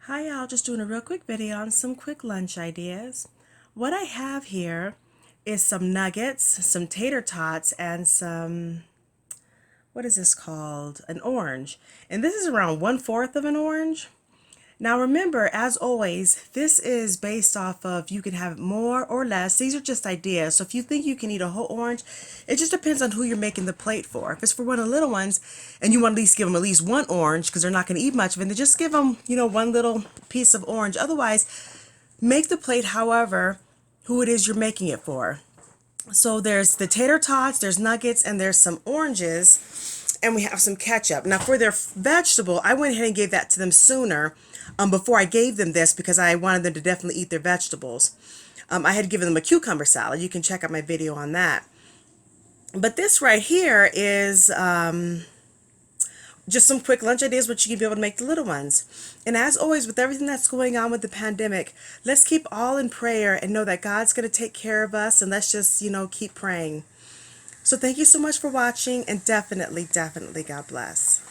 Hi y'all, just doing a real quick video on some quick lunch ideas. What I have here is some nuggets, some tater tots, and some, what is this called? An orange. And this is around 1/4 of an orange. Now remember, as always, this is based off of you can have more or less. These are just ideas. So if you think you can eat a whole orange, it just depends on who you're making the plate for. If it's for one of the little ones and you want to at least give them at least one orange because they're not going to eat much of it, then just give them, one little piece of orange. Otherwise, make the plate however who it is you're making it for. So there's the tater tots, there's nuggets, and there's some oranges, and we have some ketchup. Now for their vegetable, I went ahead and gave that to them sooner before I gave them this because I wanted them to definitely eat their vegetables. I had given them a cucumber salad. You can check out my video on that. But this right here is just some quick lunch ideas what you can be able to make the little ones. And as always, with everything that's going on with the pandemic, let's keep all in prayer and know that God's going to take care of us, and let's just, keep praying. So thank you so much for watching, and definitely, definitely God bless.